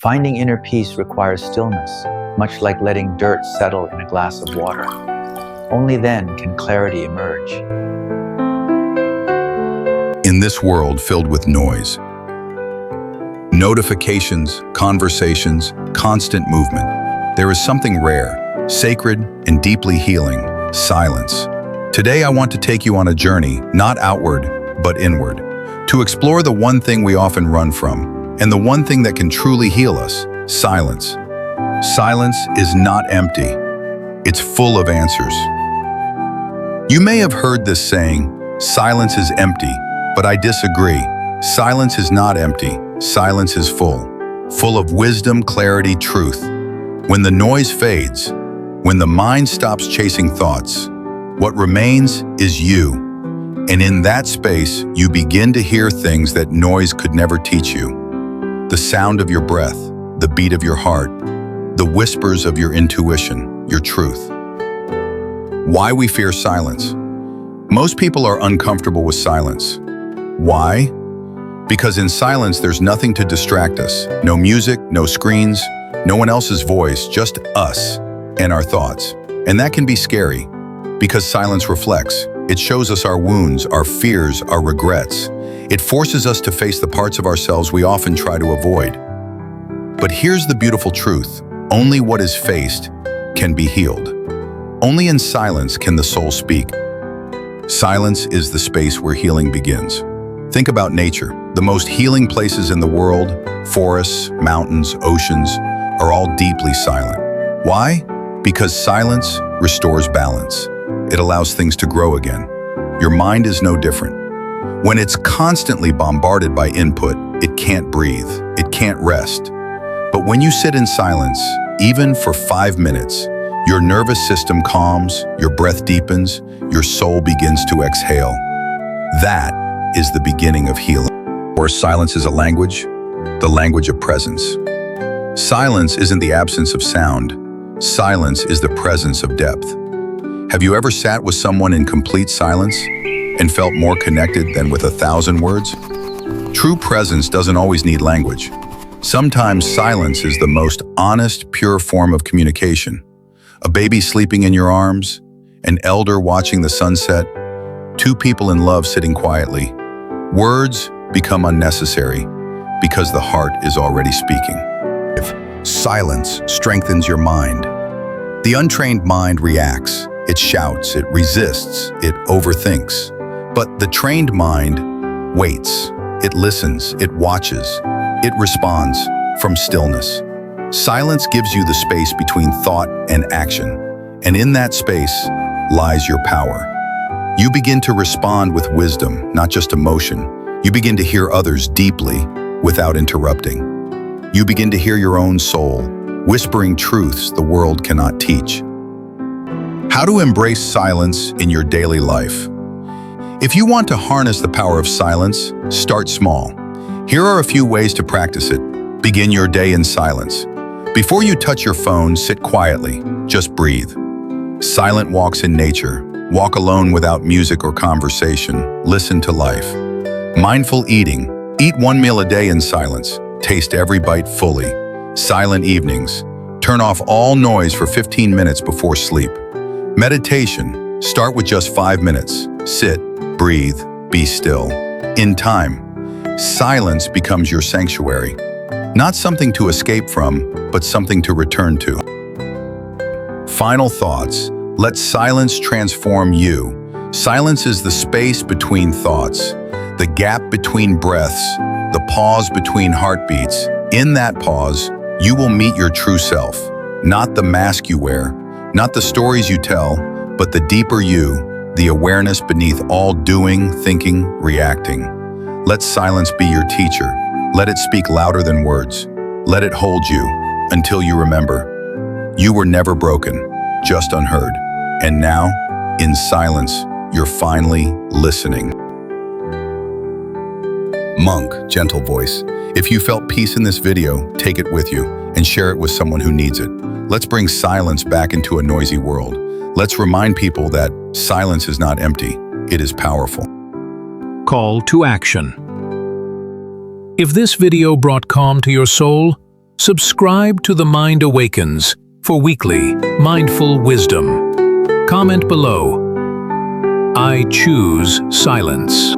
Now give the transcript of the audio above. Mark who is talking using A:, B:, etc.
A: Finding inner peace requires stillness, much like letting dirt settle in a glass of water. Only then can clarity emerge.
B: In this world filled with noise, notifications, conversations, constant movement, there is something rare, sacred, and deeply healing: silence. Today I want to take you on a journey, not outward, but inward, to explore the one thing we often run from, and the one thing that can truly heal us: silence. Silence is not empty. It's full of answers. You may have heard this saying, silence is empty, but I disagree. Silence is not empty. Silence is full of wisdom, clarity, truth. When the noise fades, when the mind stops chasing thoughts, what remains is you. And in that space, you begin to hear things that noise could never teach you. The sound of your breath, the beat of your heart, the whispers of your intuition, your truth. Why we fear silence? Most people are uncomfortable with silence. Why? Because in silence, there's nothing to distract us. No music, no screens, no one else's voice, just us and our thoughts. And that can be scary, because silence reflects. It shows us our wounds, our fears, our regrets. It forces us to face the parts of ourselves we often try to avoid. But here's the beautiful truth: only what is faced can be healed. Only in silence can the soul speak. Silence is the space where healing begins. Think about nature. The most healing places in the world, forests, mountains, oceans, are all deeply silent. Why? Because silence restores balance. It allows things to grow again. Your mind is no different. When it's constantly bombarded by input, it can't breathe, it can't rest. But when you sit in silence, even for 5 minutes, your nervous system calms, your breath deepens, your soul begins to exhale. That is the beginning of healing. Or silence is a language, the language of presence. Silence isn't the absence of sound. Silence is the presence of depth. Have you ever sat with someone in complete silence and felt more connected than with 1,000 words? True presence doesn't always need language. Sometimes silence is the most honest, pure form of communication. A baby sleeping in your arms, an elder watching the sunset, two people in love sitting quietly. Words become unnecessary because the heart is already speaking. Silence strengthens your mind. The untrained mind reacts. It shouts, it resists, it overthinks. But the trained mind waits, it listens, it watches, it responds from stillness. Silence gives you the space between thought and action, and in that space lies your power. You begin to respond with wisdom, not just emotion. You begin to hear others deeply without interrupting. You begin to hear your own soul, whispering truths the world cannot teach. How to embrace silence in your daily life. If you want to harness the power of silence, start small. Here are a few ways to practice it. Begin your day in silence. Before you touch your phone, sit quietly. Just breathe. Silent walks in nature. Walk alone without music or conversation. Listen to life. Mindful eating. Eat one meal a day in silence. Taste every bite fully. Silent evenings. Turn off all noise for 15 minutes before sleep. Meditation. Start with just 5 minutes. Sit, breathe, be still. In time, silence becomes your sanctuary. Not something to escape from, but something to return to. Final thoughts. Let silence transform you. Silence is the space between thoughts, the gap between breaths, the pause between heartbeats. In that pause, you will meet your true self. Not the mask you wear, not the stories you tell, but the deeper you, the awareness beneath all doing, thinking, reacting. Let silence be your teacher. Let it speak louder than words. Let it hold you until you remember. You were never broken, just unheard. And now, in silence, you're finally listening. Monk, gentle voice. If you felt peace in this video, take it with you and share it with someone who needs it. Let's bring silence back into a noisy world. Let's remind people that silence is not empty, it is powerful.
C: Call to action. If this video brought calm to your soul, Subscribe to The Mind Awakens for weekly mindful wisdom. Comment below. I choose silence.